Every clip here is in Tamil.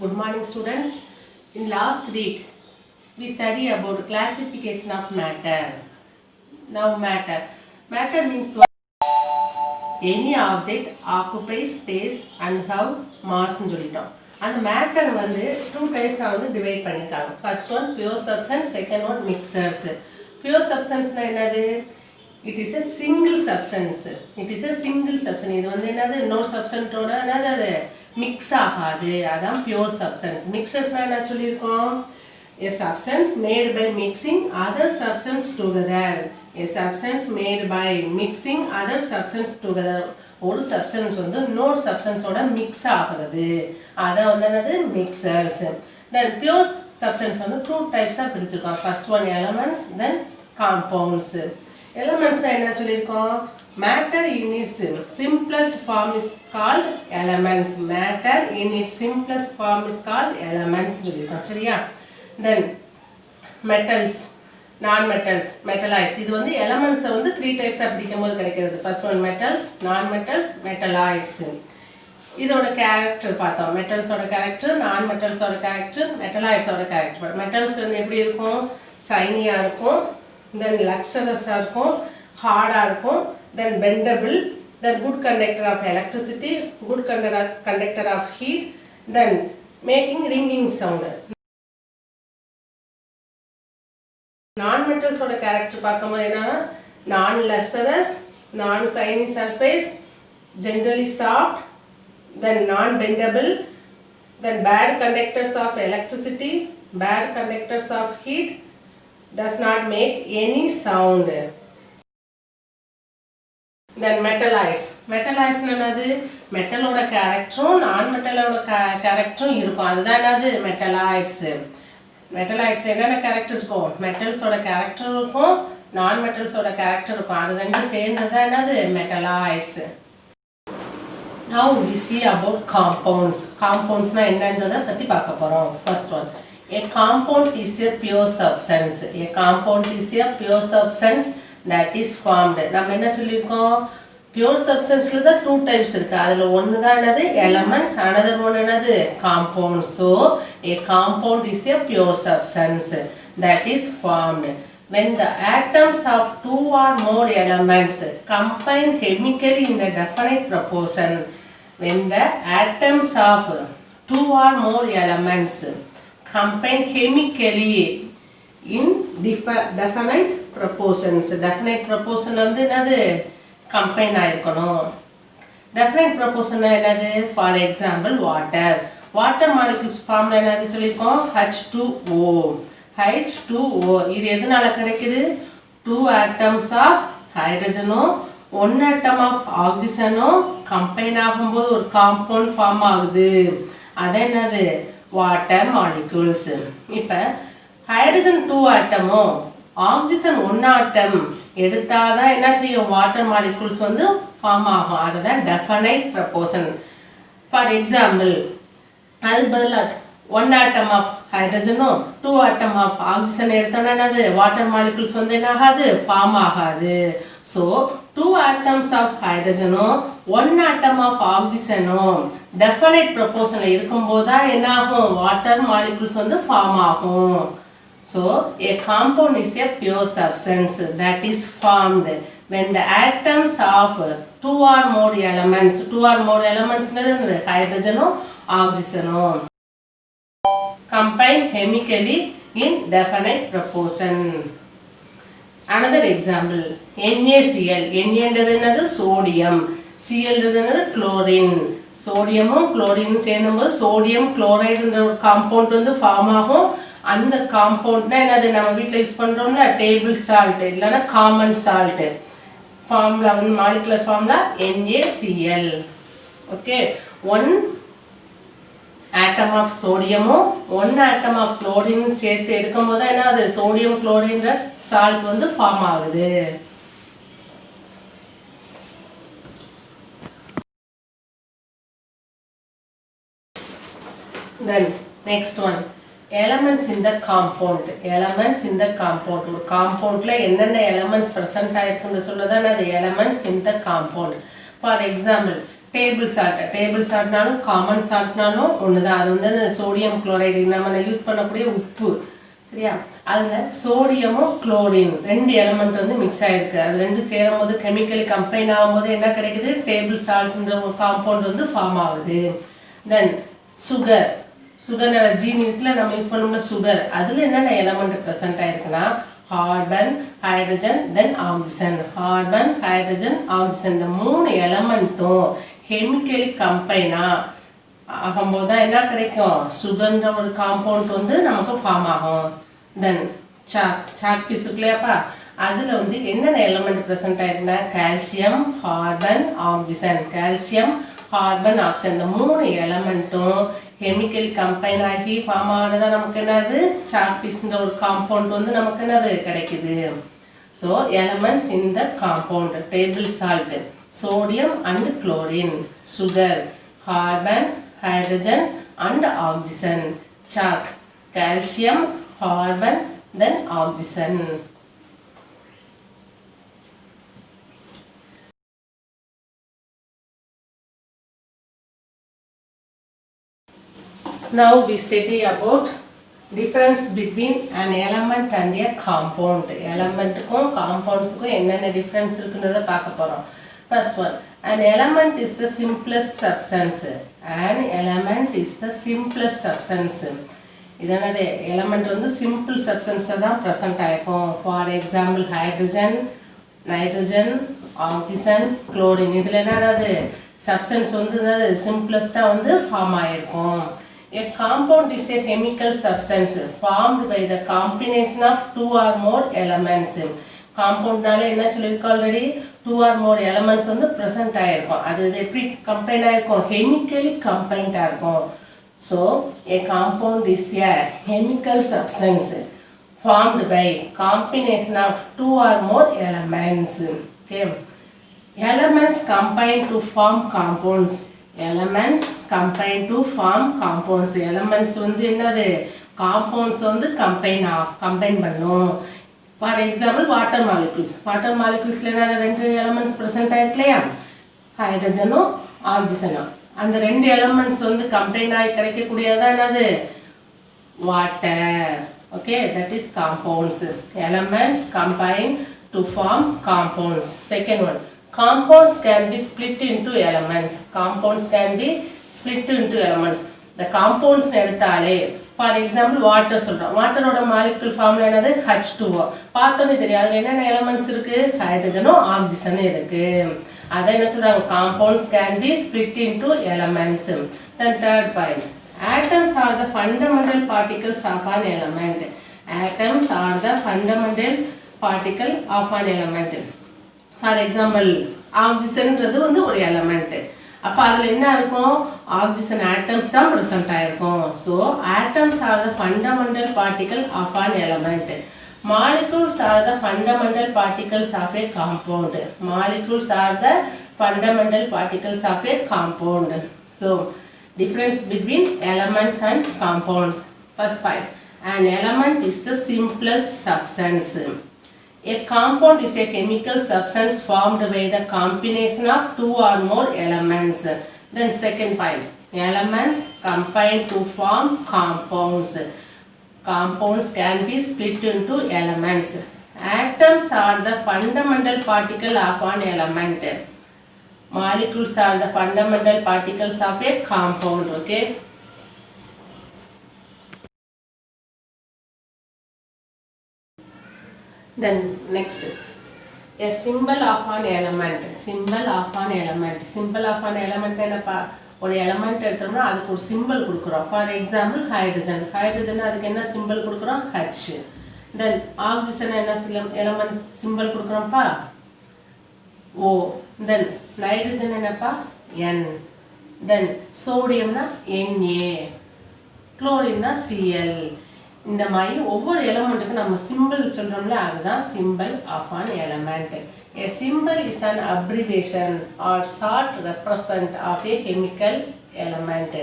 Good morning students. In last week we studied about classification of matter. Now matter means what? Any object occupies space and have mass னு சொல்லிட்டோம். அந்த matter வந்து two types வந்து divide பண்ணிருக்காங்க. First one pure substance, second one mixtures. Pure substance னா என்னது? It is a single substance. இது வந்து என்னது? No substance ஓட என்னது? Mix ஆகாது. அதான் pure substance. Mixtures னா என்ன சொல்லிருக்கோம்? A substance made by mixing other substance together. A substance made by mixing other substance together. ஒரு substance வந்து இன்னொரு substance ஓட mix ஆகிறது. அதான் வந்து என்னது? Mixtures. Then pure substance வந்து two types பிரிச்சிருக்கோம். First one elements, then compounds. Elements என்ன சொல்லிருக்கோம்? Matter in its simplest form is called elements. Matter in its simplest form is called elements சொல்லிருக்கோம். சரியா? Then metals, non-metals, metalloids. இது வந்து elements வந்து three types பிரிக்கும்போது கிடைக்கிறது. First one metals, non-metals, metalloids. இதோட character பார்த்தோம். metals-ஓட character, non-metals-ஓட character, metalloids-ஓட character. metals வந்து எப்படி இருக்கும்? shiny-ஆ இருக்கும். Then lustrous-ஆ இருக்கும். hard-ஆ இருக்கும். Then bendable. Then good conductor of electricity, good conductor of heat. Then making ringing sound. Non-metals ஓட character பார்க்கும்போது என்னன்னா non-lustrous, non-shiny surface, generally soft, then non-bendable, then bad conductors of electricity, bad conductors of heat, does not make any sound. Then metalloids. metalloids என்னது? மெட்டலோட கேரக்டரும் non-metalோட கேரக்டரும் இருக்கும். அதுதான் என்னது? metalloids. metalloids என்னென்ன கேரக்டர் இருக்கும்? மெட்டல்ஸோட கேரக்டர் இருக்கும், non-metalஸோட கேரக்டர் இருக்கும். அது ரெண்டும் சேர்ந்ததான் என்னது? metalloids. Now we see about compounds. compoundsனா என்னன்றதை பற்றி பார்க்க போகிறோம். First one. A compound is a pure substance. A compound is a pure substance that is formed. நம்ம என்ன சொல்லியிருக்கோம்? pure substanceல தான் two types இருக்கு. அதுல ஒன்று தான் என்னது? elements. another one என்னது? compound. So a compound is a pure substance that is formed when the atoms of two or more elements combine chemically in a definite proportion. When the atoms of two or more elements combine chemically in definite proportions. definite proportion வந்து என்னது? combine ஆயிருக்கணும். definite proportion என்னது? for example water. water molecules form என்னது சொல்லிருக்கோம்? H2O. H2O இது எதனால கிடைக்குது? 2 atoms of hydrogenம் 1 atom of oxygenம் combine ஆகும்போது ஒரு compound form ஆகுது. அது என்னது? water molecules. இப்ப hydrogen 2 atomம் oxygen 1 atom எடுத்தாதான் என்ன செய்யும்? water molecules வந்து form ஆகும். அதுதான் definite proportion. for example அதுக்கு பதிலா 1 atom of hydrogenம் 2 atom of oxygen எடுத்தோம்னா என்னது? water molecules வந்து என்ன ஆகாது? form ஆகாது. so 2 atoms of hydrogenம் 1 atom of oxygenம் definite proportionல இருக்கும்போது தான் என்ன ஆகும்? water molecules வந்து form ஆகும். so a compound is a pure substance that is formed when the atoms of two or more elements னது hydrogenம் oxygenம் combine chemically in definite proportion. another example NaCl. Na-ன்றது என்னது? sodium. Cl-ன்றது என்னது? chlorine. சோடியமும் குளோரினும் சேர்ந்தும்போது சோடியம் குளோரைடுன்ற ஒரு காம்பவுண்ட் வந்து ஃபார்ம் ஆகும். அந்த காம்பவுண்ட்னா என்னது? நம்ம வீட்டில் யூஸ் பண்ணுறோம்ல டேபிள் சால்ட் இல்லைன்னா காமன் சால்ட் ஃபார்முலா வந்து molecular formula NaCl. Okay, 1 atom of சோடியமும் 1 atom of குளோரினும் சேர்த்து எடுக்கும் போது என்ன ஆகுது? சோடியம் குளோரின்ற சால்ட் வந்து ஃபார்ம் ஆகுது. then next one elements in the compound. elements in the compound. ஒரு காம்பவுண்ட்ல என்னென்ன elements present ஆயிருக்குன்னு சொல்லதான் அது elements in the compound. for example table சால்ட்னாலும் காமன் சால்ட்னாலும் ஒன்று தான். அது வந்து அந்த சோடியம் குளோரைடு நம்ம யூஸ் பண்ணக்கூடிய உப்பு, சரியா? அதில் சோடியமும் குளோரின் 2 எலமெண்ட் வந்து மிக்ஸ் ஆகிருக்கு. அது 2 சேரும் போது கெமிக்கலி கம்பைன் ஆகும்போது என்ன கிடைக்குது? டேபிள் சால்ட்ன்ற ஒரு காம்பவுண்ட் வந்து ஃபார்ம் ஆகுது. தென் சுகர் ஜீனியத்தில் நம்ம யூஸ் பண்ணோம்னா சுகர், அதில் என்னென்ன எலமெண்ட் ப்ரெசென்ட் ஆகிருக்குன்னா carbon, hydrogen, then oxygen. Carbon, hydrogen, oxygen இந்த 3 எலமெண்ட்டும் கெமிக்கலி கம்பைனா ஆகும்போது தான் என்ன கிடைக்கும்? சுகர்ன்ற ஒரு காம்பவுண்ட் வந்து நமக்கு ஃபார்ம் ஆகும். தென் சாக் பீஸ் இருக்கு இல்லையாப்பா, அதில் வந்து என்னென்ன எலமெண்ட் ப்ரெசென்ட் ஆயிருக்குன்னா calcium, carbon, oxygen. Calcium, carbon, oxygen இந்த 3 எலமெண்ட்டும் கெமிக்கல் கம்பைன் ஆகி ஃபார்ம் ஆனதான் நமக்கு என்னது? சாக் பீஸ்ன்ற ஒரு காம்பவுண்ட் வந்து நமக்கு என்னது கிடைக்குது? So elements in the compound table salt, sodium and chlorine, sugar, carbon, hydrogen and oxygen. Chalk, calcium, carbon, then oxygen. Now we study about difference between an element and a compound. Elementக்கும் compoundsக்கும் என்னென்ன difference இருக்குன்றத பார்க்க போறோம். First one, an element is the simplest substance. An element is the simplest substance. இதனது element வந்து simple substance தான் present ஆயிருக்கும். For example, hydrogen, nitrogen, oxygen, chlorine. இதில் என்னது substance வந்து simplest வந்து form ஆயிருக்கும். A compound is a chemical substance formed by the combination of 2 or more elements. காம்பவுண்ட்னாலே என்ன சொல்லியிருக்கோம் ஆல்ரெடி? 2 or more elements வந்து ப்ரெசென்ட் ஆகிருக்கும். அது எப்படி கம்பைன் ஆகிருக்கும்? கெமிக்கலி கம்பைன்டாக இருக்கும். So a compound is a chemical substance formed by combination of 2 or more elements. Okay. Elements combine to form compounds. Elements combine to form compounds. Elements வந்து என்னது? காம்பவுண்ட்ஸ் வந்து கம்பைன் பண்ணும். ஃபார் எக்ஸாம்பிள் வாட்டர் மாலிகுல்ஸில் என்ன 2 எலமெண்ட்ஸ் ப்ரெசென்ட் ஆகிருக்கு இல்லையா? ஹைட்ரஜனும் ஆக்சிஜனும். அந்த 2 எலமெண்ட்ஸ் வந்து கம்பைன் ஆகி கிடைக்கக்கூடியதான் என்னது? Water. Okay, that is compounds. Elements combine to form compounds. Second one, compounds can be split into elements. Compounds can be split into elements. The compounds எடுத்தாலே ஃபார் எக்ஸாம்பிள் வாட்டர் சொல்கிறோம். வாட்டரோட மாலிகுல் ஃபார்முலா என்னது? H2O. பார்த்தோன்னே தெரியும் அதில் என்னென்ன எலமெண்ட்ஸ் இருக்குது? ஹைட்ரஜனும் ஆக்சிஜனும் இருக்குது. அதை என்ன சொல்கிறாங்க? Compounds can be split into elements. Then third point, atoms are the fundamental particles of an element. Atoms are the fundamental particle of an element. For example ஆக்சிஜன்றது வந்து ஒரு எலமெண்ட். அப்போ அதில் என்ன இருக்கும்? ஆக்சிஜன் ஆட்டம்ஸ் தான் ப்ரெசென்ட் ஆகிருக்கும். So atoms are the fundamental particle of an element. Molecules are the fundamental particles of a compound. Molecules are the fundamental particles of a compound. So difference between elements and compounds. First point, an element is the simplest substance. A compound is a chemical substance formed by the combination of 2 or more elements. Then second point, elements combine to form compounds. Compounds can be split into elements. Atoms are the fundamental particle of an element. Molecules are the fundamental particles of a compound. Okay. Then next, a symbol of an element. Symbol of an element. Symbol of an element என்னப்பா? ஒரு எலமெண்ட் எடுத்தோம்னா அதுக்கு ஒரு சிம்பிள் கொடுக்குறோம். ஃபார் எக்ஸாம்பிள் ஹைட்ரஜன் அதுக்கு என்ன சிம்பிள் கொடுக்குறோம்? H. தென் ஆக்சிஜன் என்ன எலமெண்ட் சிம்பிள் கொடுக்குறோம்ப்பா? O. தென் நைட்ரஜன் என்னப்பா? N. தென் சோடியம்னா Na. குளோரின்னா Cl. இந்த மாதிரி ஒவ்வொரு எலமெண்ட்டுக்கும் நம்ம சிம்பிள் சொல்கிறோம்ல, அதுதான் symbol of an element. A symbol is an abbreviation or short represent of a chemical element.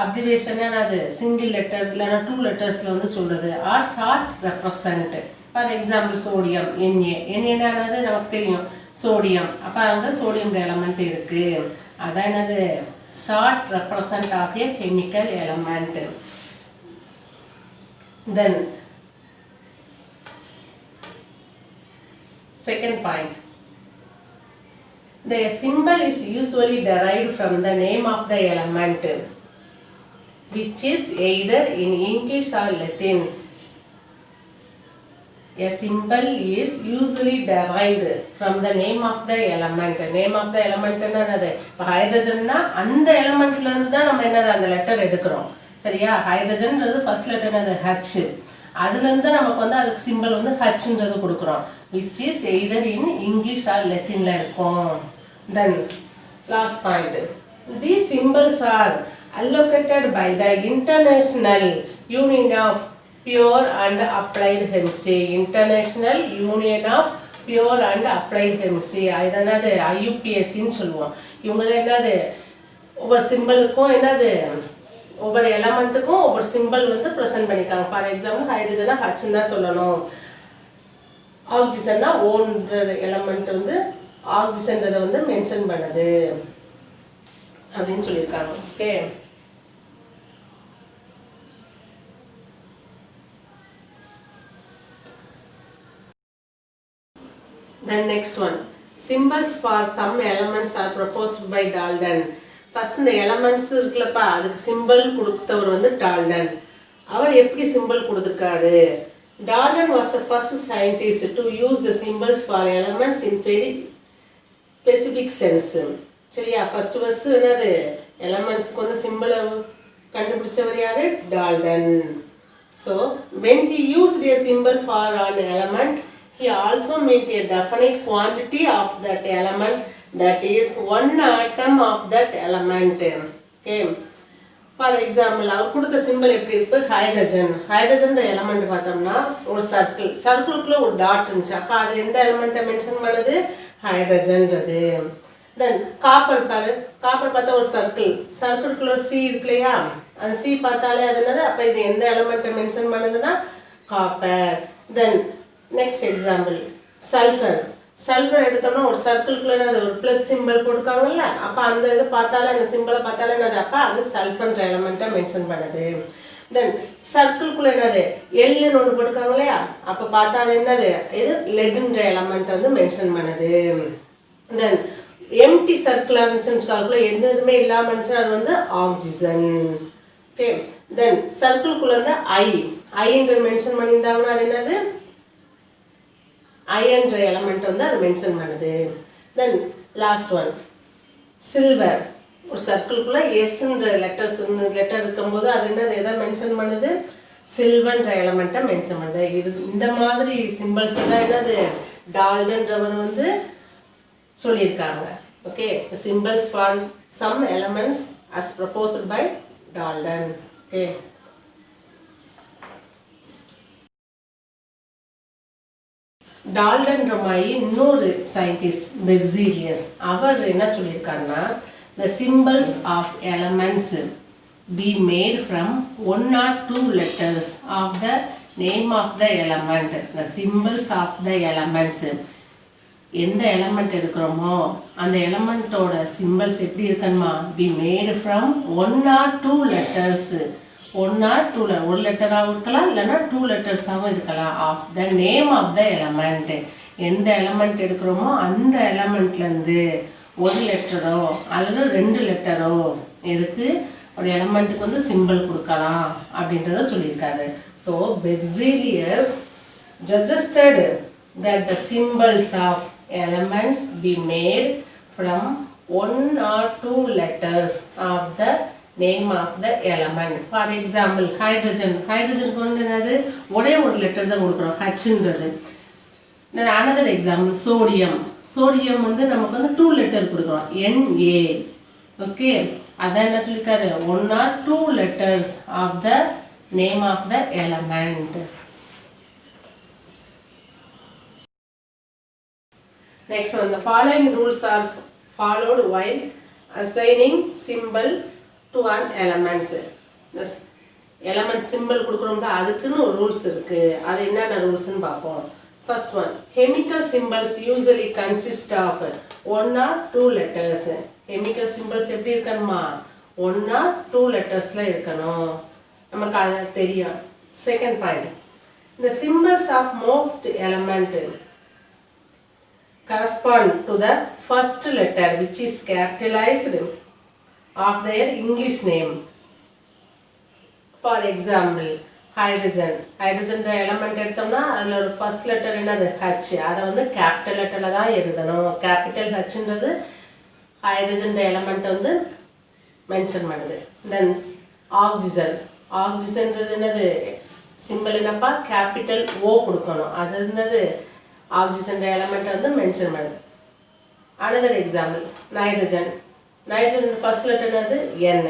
Abbreviation அது சிங்கிள் லெட்டர் இல்லைன்னா 2 லெட்டர்ஸில் வந்து சொல்கிறது. Or short represent. For example sodium Na. என்னது நமக்கு தெரியும். சோடியம். அப்போ அங்கே சோடியம் எலமெண்ட் இருக்குது. அதான் என்னது short represent of a chemical element. Then second point, the symbol is usually derived from the name of the element, which is either in English or Latin. A symbol is usually derived from the name of the element. Name of the element என்னது? இப்போ ஹைட்ரஜன்னா அந்த எலமெண்ட்லேருந்து தான் நம்ம என்னது அந்த லெட்டர் எடுக்கிறோம். சரியா? ஹைட்ரஜன்றது ஃபர்ஸ்ட் லெட்டர் என்னது? ஹச். அதுலேருந்து நமக்கு வந்து அதுக்கு சிம்பிள் வந்து ஹச்ன்றது கொடுக்குறோம். Which is either in English or லெத்தினில் இருக்கும். Then last point, these symbols are allocated by the International Union of Pure and Applied Chemistry. International Union of Pure and Applied Chemistry. அது என்னது? IUPACன்னு சொல்லுவோம். இவங்க என்னது ஒவ்வொரு சிம்பிளுக்கும் என்னது ஒவ்வொரு எலமெண்ட்டுக்கும் ஒவ்வொரு சிம்பிள் வந்து ப்ரெசென்ட் பண்ணியிருக்காங்க. ஃபார் எக்ஸாம்பிள் ஹைட்ரஜனா ஹச்ன்னு தான் சொல்லணும். ஆக்சிஜன்னா ஓன்றது எலமெண்ட் வந்து ஆக்சிஜன்றதை வந்து மென்ஷன் பண்ணுது அப்படின்னு சொல்லியிருக்காங்க. Okay, then next one, symbols for some elements are proposed by Dalton. First இந்த எலமெண்ட்ஸ் இருக்குல்லப்பா, அதுக்கு சிம்பிள் கொடுத்தவர் வந்து டால்டன். அவர் எப்படி சிம்பிள் கொடுத்துருக்காரு? Dalton was the first scientist to use the symbols for elements in very specific sense. சரியா? ஃபர்ஸ்ட் என்னது எலமெண்ட்ஸ்க்கு வந்து சிம்பிளை கண்டுபிடிச்சவர் யாரு? Dalton. So when he used a symbol for an element, he also made a definite quantity of that element, that is one atom of that element. Okay, for example அவர் கொடுத்த சிம்பிள் எப்படி இருக்கு? ஹைட்ரஜன். ஹைட்ரஜன்ற எலமெண்ட் பார்த்தோம்னா ஒரு சர்க்கிள், சர்க்கிளுக்குள்ள ஒரு டாட் இருந்துச்சு. அப்போ அது எந்த எலமெண்ட்டை மென்ஷன் பண்ணுது? ஹைட்ரஜன்றது. தென் காப்பர் பாரு, காப்பர் பார்த்தா ஒரு சர்க்கிள், சர்க்கிளுக்குள்ள சி இருக்கு இல்லையா? அந்த சி பார்த்தாலே அது என்னது? அப்போ இது எந்த எலமெண்ட்டை மென்ஷன் பண்ணுதுன்னா copper. Then next example sulphur. Sulphur எடுத்தோம்னா ஒரு சர்க்கிள்குள்ள அது ஒரு ப்ளஸ் சிம்பிள் போட்டுருக்காங்கல்ல, அப்போ அந்த இது பார்த்தாலே அந்த சிம்பிளை பார்த்தாலே என்னது? அப்போ அது சல்ஃபர்ன்ற எலமெண்ட்டை மென்ஷன் பண்ணுது. தென் சர்க்கிள்குள்ள என்னது? எல்லுன்னு ஒன்று போட்டுருக்காங்க இல்லையா? அப்போ பார்த்தா அது என்னது? இது லெட்ன்ற எலமெண்ட்டை வந்து மென்ஷன் பண்ணுது. தென் எம்டி சர்க்கிளாக இருந்துச்சுன்னு அதுக்குள்ள எந்த இதுவுமே இல்லாமல் இருந்துச்சுன்னா அது வந்து ஆக்சிஜன். ஓகே, தென் சர்க்கிள்குள்ள வந்து ஐன்ற மென்ஷன் பண்ணியிருந்தாங்கன்னா அது என்னது? அயன்ற எலமெண்ட் வந்து அதை மென்ஷன் பண்ணுது. Then last one silver. ஒரு சர்க்கிள்குள்ளே எஸ்ன்ற லெட்டர் இருக்கும்போது அது என்னது? எதை மென்ஷன் பண்ணுது? சில்வர்ன்ற எலமெண்ட்டை மென்ஷன் பண்ணுது. இது இந்த மாதிரி சிம்பிள்ஸ் தான் என்னது டால்டன்றவங்க வந்து சொல்லியிருக்காங்க. Okay, symbols for some elements as proposed by Dalton. Okay, டால்டன்ற மாதிரி இன்னொரு சயின்டிஸ்ட் பெர்சீலியஸ், அவர் என்ன சொல்லியிருக்காருன்னா the symbols of elements be made from 1 or 2 letters of the name of the element. The symbols of the elements, எந்த எலமெண்ட் எடுக்கிறோமோ அந்த எலமெண்ட்டோட சிம்பிள்ஸ் எப்படி இருக்கணுமா? be made from 1 or 2 letters. 1 or 2 ஒரு லெட்டராகவும் இருக்கலாம், இல்லைன்னா 2 லெட்டர்ஸாகவும் இருக்கலாம். Of the name of the element, எந்த எலமெண்ட் எடுக்கிறோமோ அந்த எலமெண்ட்லேருந்து ஒரு லெட்டரோ அல்லது 2 லெட்டரோ எடுத்து ஒரு எலமெண்ட்டுக்கு வந்து சிம்பிள் கொடுக்கலாம் அப்படின்றத சொல்லியிருக்காரு. So Berzelius suggested that the symbols of elements be made from 1 or 2 letters of the name of the element. For example, hydrogen. ஹைட்ரஜனுக்கு வந்து என்னது? ஒரே ஒரு லெட்டர் தான் கொடுக்குறோம், ஹச்ன்றது. another example, sodium. சோடியம் வந்து நமக்கு வந்து 2 லெட்டர் கொடுக்குறோம், Na. ஓகே, அதான் என்ன சொல்லியிருக்காரு? 1 or 2 letters of the name of the element. Next one, the following rules are followed while assigning symbol to an elements. This element symbol கொடுக்குறோம்னா அதுக்குன்னு ஒரு ரூல்ஸ் இருக்குது. அது என்னென்ன ரூல்ஸ்ன்னு பார்ப்போம். First one, chemical symbols usually consist of one or two letters. Chemical symbols எப்படி இருக்கணுமா, one or two lettersல இருக்கணும், நமக்கு அது தெரியும். Second point, the symbols of most element correspond to the first letter which is capitalized of their English name. For example, hydrogen element எடுத்தோம்னா அதில் ஒரு ஃபர்ஸ்ட் லெட்டர் என்னது ஹச், அதை வந்து கேபிட்டல் லெட்டரில் தான் எழுதணும். கேபிட்டல் ஹச்ன்றது ஹைட்ரஜன் எலிமெண்ட் வந்து மென்ஷன் பண்ணுது. தென் ஆக்சிஜன்றது என்னது சிம்பிள் என்னப்பா, கேபிட்டல் ஓ கொடுக்கணும், அது என்னது ஆக்சிஜன் எலிமெண்ட் வந்து மென்ஷன் பண்ணுது. another example, nitrogen first letter என்னது என்,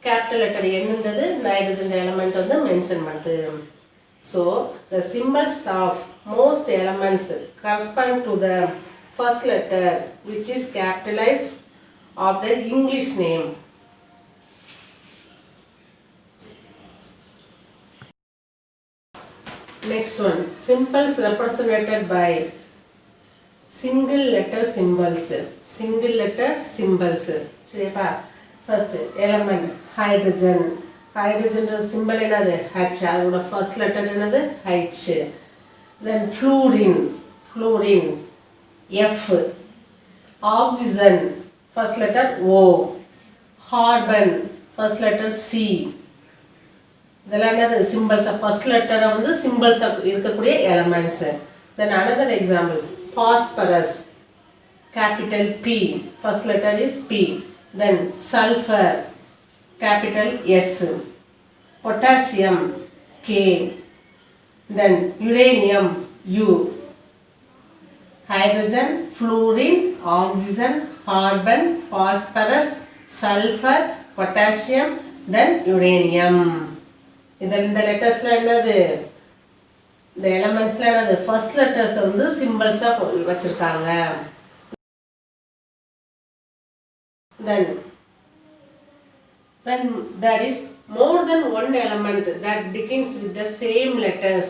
capital letter என்னன்றது நைட்ரஜன் எலிமெண்ட் வந்து மென்ஷன் பண்ணுது. So the symbols of most elements correspond to the first letter which is capitalized of the English name. Next one, symbols represented by single letter symbols. சரிப்பா, first element hydrogen symbol என்னது H, அதோட first letter என்னது H. then fluorine F. oxygen first letter O. carbon first letter C. இதெல்லாம் என்னது symbols of first letter வந்து symbols of இருக்கக்கூடிய elements. then another examples, phosphorus capital P, first letter is P. then sulfur capital S. potassium K. then uranium U. hydrogen, fluorine, oxygen, carbon, phosphorus, sulfur, potassium, then uranium. இந்த லெட்டர்ஸ்ல என்னது, இந்த எலிமெண்ட்ஸ்ல என்னது ஃபர்ஸ்ட் லெட்டர்ஸ் வந்து சிம்பிள்ஸா வச்சிருக்காங்க. then when there is more than one element that begins with the same letters,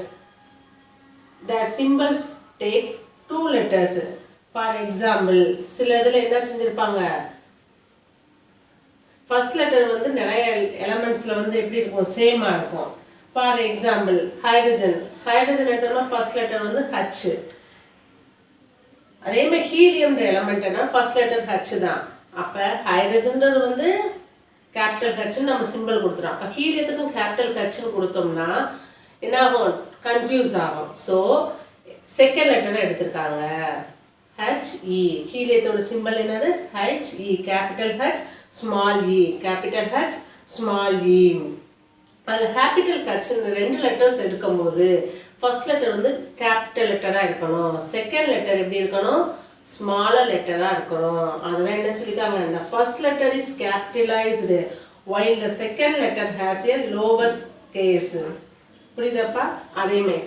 their symbols take two letters. for example, சில இதுல என்ன செஞ்சிருப்பாங்க, ஃபர்ஸ்ட் லெட்டர் வந்து நிறைய எலிமெண்ட்ஸ்ல வந்து எப்படி இருக்கும், சேமா இருக்கும். ஃபார் எக்ஸாம்பிள் ஹைட்ரஜன் எடுத்தோம்னா ஃபர்ஸ்ட் லெட்டர் வந்து ஹச். அதே மாதிரி ஹீலியம்ன்ற எலிமெண்ட்னா ஃபர்ஸ்ட் லெட்டர் ஹச் தான். அப்ப ஹைட்ரஜன்றது வந்து கேபிட்டல் ஹச்னு நம்ம சிம்பிள் கொடுத்துறோம். அப்ப ஹீலியத்துக்கும் கேபிட்டல் ஹச்னு கொடுத்தோம்னா என்ன ஆகும், கன்ஃபியூஸ் ஆகும். ஸோ செகண்ட் லெட்டரை எடுத்திருக்காங்க HE. ஹீலியத்தோட சிம்பிள் என்னது HE, capital H small E, capital H small E. அதில் கேபிட்டல் ஹச்னு ரெண்டு லெட்டர்ஸ் எடுக்கும்போது ஃபர்ஸ்ட் லெட்டர் வந்து கேபிட்டல் லெட்டராக இருக்கணும், செகண்ட் லெட்டர் எப்படி இருக்கணும், ஸ்மாலர் லெட்டராக இருக்கணும். அதெல்லாம் என்ன சொல்லியிருக்காங்க, இந்த first letter is capitalised while the second letter has a lower case. புரியுதாப்பா? அதேமாதிரி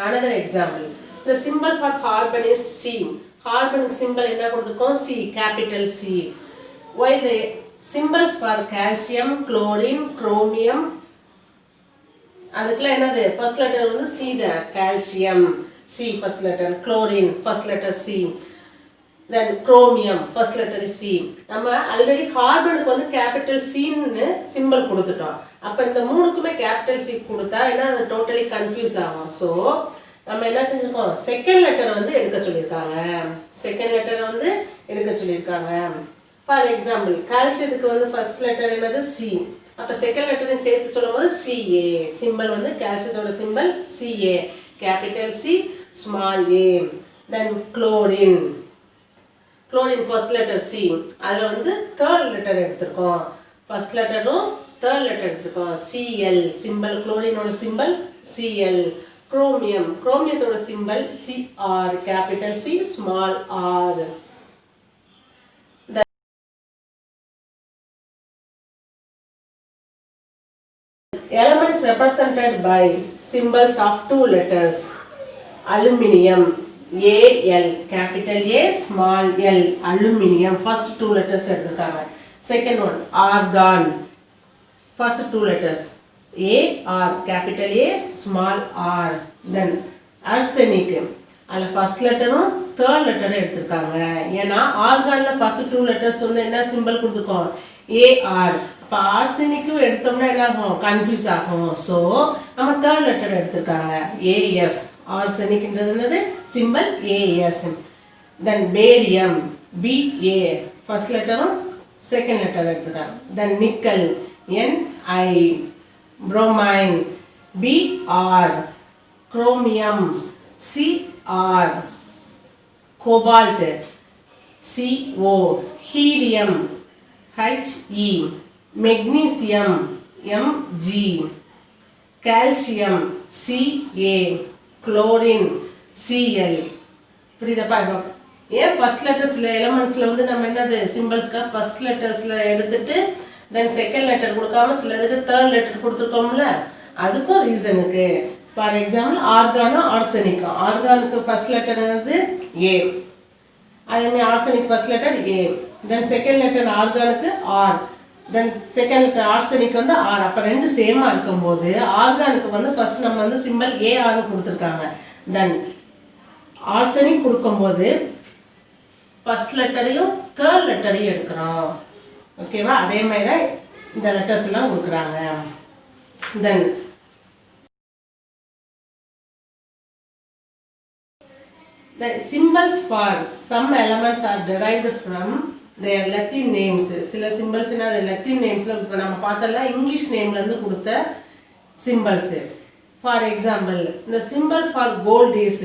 another example, the symbol for carbon is C. கார்பனுக்கு சிம்பிள் என்ன கொடுத்துருக்கோம், C, capital C. while the symbols for calcium, chlorine, chromium, அதுக்குள்ள என்னது ஃபர்ஸ்ட் லெட்டர் வந்து C தான், calcium C first letter, chlorine first letter C, then chromium first letter is C. நம்ம ஆல்ரெடி கார்பனுக்கு வந்து கேபிட்டல் Cன்னு சிம்பிள் கொடுத்துட்டோம். அப்ப இந்த மூணுக்குமே கேபிட்டல் C கொடுத்தா என்ன, அது டோட்டலி கன்ஃபியூஸ் ஆகும். ஸோ நம்ம என்ன செஞ்சிருக்கோம், செகண்ட் லெட்டர் வந்து எடுக்க சொல்லியிருக்காங்க. ஃபார் எக்ஸாம்பிள் கால்சியத்துக்கு வந்து ஃபர்ஸ்ட் லெட்டர் என்னது C. அப்போ செகண்ட் லெட்டரையும் சேர்த்து சொல்லும் போது CA. சிம்பிள் வந்து கால்சியத்தோட symbol CA, capital C small A. Then chlorine first letter C. அதில் வந்து தேர்ட் லெட்டர் எடுத்திருக்கோம், ஃபர்ஸ்ட் லெட்டரும் தேர்ட் லெட்டர் எடுத்திருக்கோம், Cl. சிம்பிள் குளோரினோட சிம்பிள் Cl. குரோமியத்தோட symbol Cr, capital C small R. Elements represented by symbols of two letters. Aluminium, Al, capital A small l, aluminium, first two letters எடுத்துக்காங்க. Second one, argon, first two letters A R, capital A small r. Then arsenic அதில் ஃபர்ஸ்ட் லெட்டரும் தேர்ட் லெட்டரும் எடுத்திருக்காங்க. ஏன்னா ஆர்கானில் ஃபர்ஸ்ட் 2 லெட்டர்ஸ் வந்து என்ன சிம்பிள் கொடுத்துருக்கோம், ஏஆர். அப்போ ஆர்சனிக்கும் எடுத்தோம்னா என்ன ஆகும், கன்ஃபியூஸ் ஆகும். ஸோ நம்ம தேர்ட் லெட்டர் எடுத்திருக்காங்க, ஏஎஸ். ஆர்சனிக்ன்றது என்னது symbol A S. Then barium B A first லெட்டரும் செகண்ட் லெட்டர் எடுத்துருக்காங்க. Then nickel N I. bromine BR. chromium CR. cobalt CO. helium HE. magnesium Mg. calcium Ca. chlorine Cl. புரியுதப்பா? ஏன் ஃபர்ஸ்ட் லெட்டர்ஸில் எலமெண்ட்ஸில் வந்து நம்ம என்னது சிம்பிள்ஸ்க்காக ஃபர்ஸ்ட் லெட்டர்ஸில் எடுத்துட்டு தென் செகண்ட் லெட்டர் கொடுக்காம சில இதுக்கு தேர்ட் லெட்டர் கொடுத்துருக்கோம்ல, அதுக்கும் ரீசன் இருக்கு. ஃபார் எக்ஸாம்பிள் ஆர்கானும் ஆர்சனிக்கும். ஆர்கானுக்கு ஃபர்ஸ்ட் லெட்டர் என்னது ஏ, அதேமாதிரி arsenic first letter A. Then second letter ஆர்கானுக்கு R, then second letter arsenic வந்து ஆர். அப்போ ரெண்டு சேமாக இருக்கும்போது ஆர்கானுக்கு வந்து ஃபர்ஸ்ட் நம்ம வந்து சிம்பிள் ஏஆர்னு கொடுத்துருக்காங்க. தென் ஆர்சனிக் கொடுக்கும்போது ஃபர்ஸ்ட் லெட்டரையும் தேர்ட் லெட்டரையும் எடுக்கிறோம். ஓகேவா? அதே மாதிரி தான் இந்த லெட்டர்ஸ் எல்லாம் கொடுக்குறாங்க. தென் the symbols for some elements are derived from their Latin names. சில symbols என்ன அது Latin namesல இப்போ நம்ம பார்த்தோம்ல இங்கிலீஷ் நேம்லேருந்து கொடுத்த symbols. ஃபார் எக்ஸாம்பிள் இந்த symbol for gold is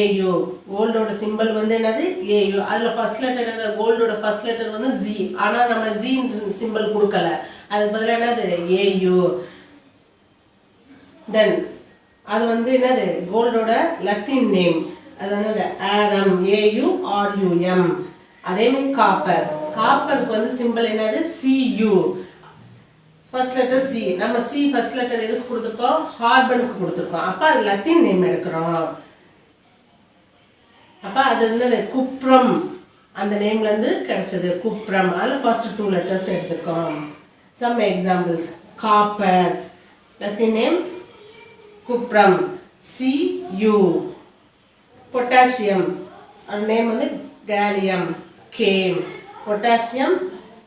A U. கோல்டோட சிம்பிள் வந்து என்னது ஏயு. அதில் ஃபர்ஸ்ட் லெட்டர் என்ன, கோல்டோட ஃபர்ஸ்ட் லெட்டர் வந்து ஜி. ஆனால் நம்ம ஜி சிம்பிள் கொடுக்கல, அதுக்கு பதிலாக என்னது ஏயு. தென் அது வந்து என்னது கோல்டோட லத்தீன் நேம், அது என்னது ஆரம் AURUM. அதேமாதிரி காப்பர். காப்பருக்கு வந்து சிம்பிள் என்னது CU. First letter C. நம்ம சி ஃபர்ஸ்ட் லெட்டர் எதுக்கு கொடுத்துருக்கோம், கார்பனுக்கு கொடுத்துருக்கோம். அப்போ அது லத்தீன் நேம் எடுக்கிறோம். அப்போ அது என்னது குப்ரம், அந்த நேம்லேருந்து கிடைச்சது குப்ரம். அதில் ஃபர்ஸ்ட் 2 லெட்டர்ஸ் எடுத்துருக்கோம். Some examples copper Latin name cuprum CU. Potassium அது நேம் வந்து kalium K. Potassium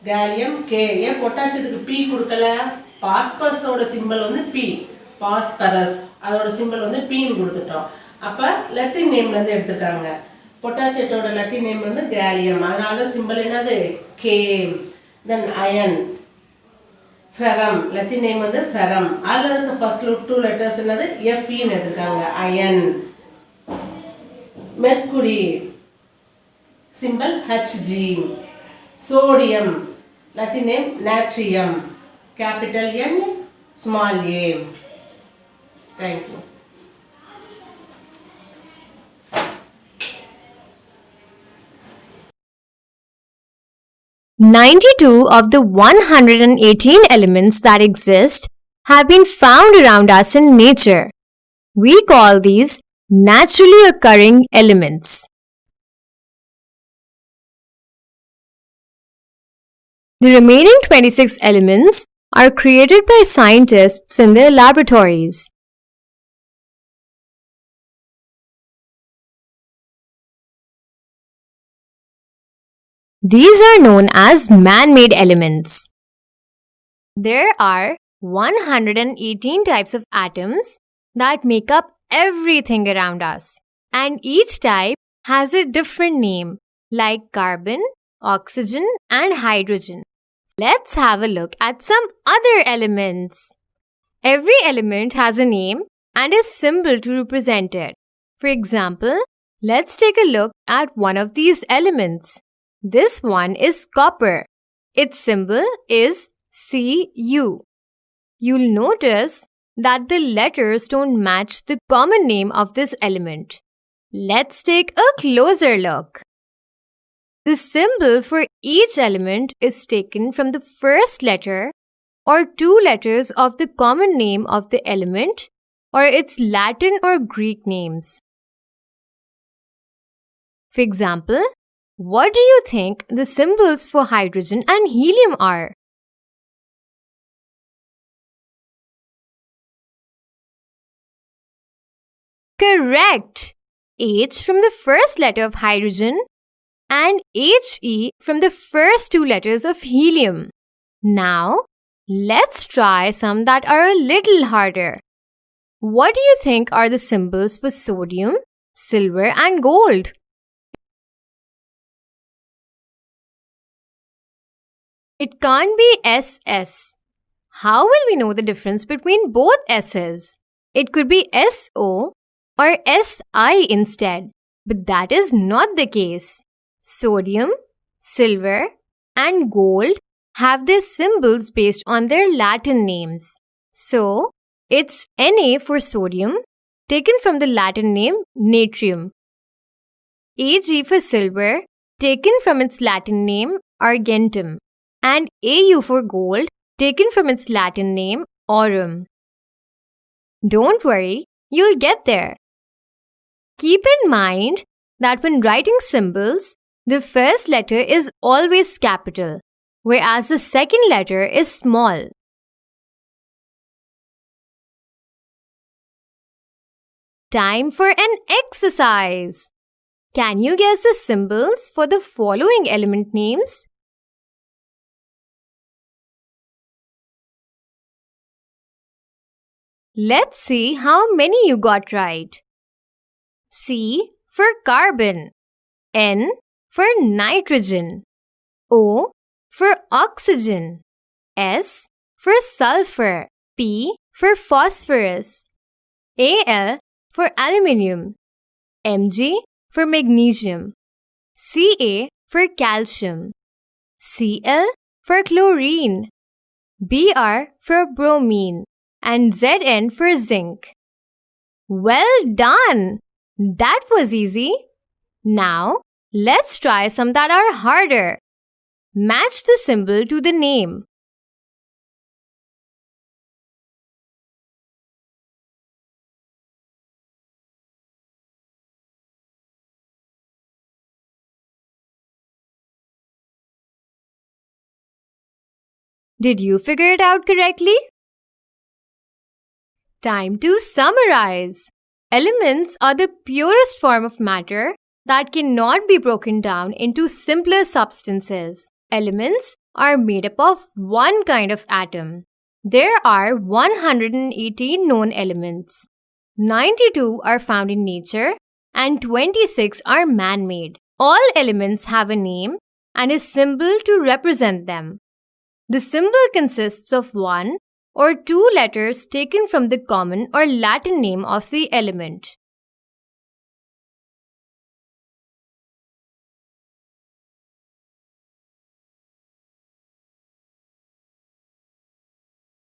kalium K. ஏன் பொட்டாசியத்துக்கு P கொடுக்கல, பாஸ்பரஸோட சிம்பிள் வந்து P, பாஸ்பரஸ். அதோட சிம்பிள் வந்து Pன்னு கொடுத்துட்டோம். அப்போ லத்தீன் நேம்லேருந்து எடுத்துக்காங்க. பொட்டாசியத்தோட லத்தீன் நேம் வந்து கேலியம், அதனால தான் சிம்பிள் என்னது K. Then iron ferrum, Latin name வந்து ஃபெரம். அதில் இருக்க ஃபர்ஸ்ட் 2 லெட்டர்ஸ் என்னது FEன்னு எடுத்துருக்காங்க, iron. Mercury simple HG. Sodium Latin name natrium, capital N small a. Thank you. "92 of the 118 elements that exist have been found around us in nature. We call these naturally occurring elements." The remaining 26 elements are created by scientists in their laboratories. These are known as man-made elements. There are 118 types of atoms that make up everything around us, and each type has a different name, like carbon, oxygen, and hydrogen. Let's have a look at some other elements. Every element has a name and a symbol to represent it. For example, let's take a look at one of these elements. This one is copper. Its symbol is Cu. You'll notice that the letters don't match the common name of this element. Let's take a closer look. The symbol for each element is taken from the first letter or 2 letters of the common name of the element or its Latin or Greek names. For example, what do you think the symbols for hydrogen and helium are? Correct! H from the first letter of hydrogen and He from the first two letters of helium. Now, let's try some that are a little harder. What do you think are the symbols for sodium, silver, and gold? It can't be SS. How will we know the difference between both S's? It could be SO or SI instead, but that is not the case. Sodium, silver, and gold have their symbols based on their Latin names. So, it's Na for sodium, taken from the Latin name natrium. Ag for silver, taken from its Latin name argentum. And Au for gold, taken from its Latin name aurum. Don't worry, you'll get there. Keep in mind that when writing symbols, the first letter is always capital, whereas the second letter is small. Time for an exercise. Can you guess the symbols for the following element names? Let's see how many you got right. C for carbon, N for nitrogen, O for oxygen, S for sulfur, P for phosphorus, Al for aluminium, Mg for magnesium, Ca for calcium, Cl for chlorine, Br for bromine, and Zn for zinc. Well done! That was easy. Now, let's try some that are harder. Match the symbol to the name. Did you figure it out correctly? Time to summarize. Elements are the purest form of matter that cannot be broken down into simpler substances. Elements are made up of one kind of atom. There are 118 known elements. 92 are found in nature and 26 are man-made. All elements have a name and a symbol to represent them. The symbol consists of one or two letters taken from the common or Latin name of the element.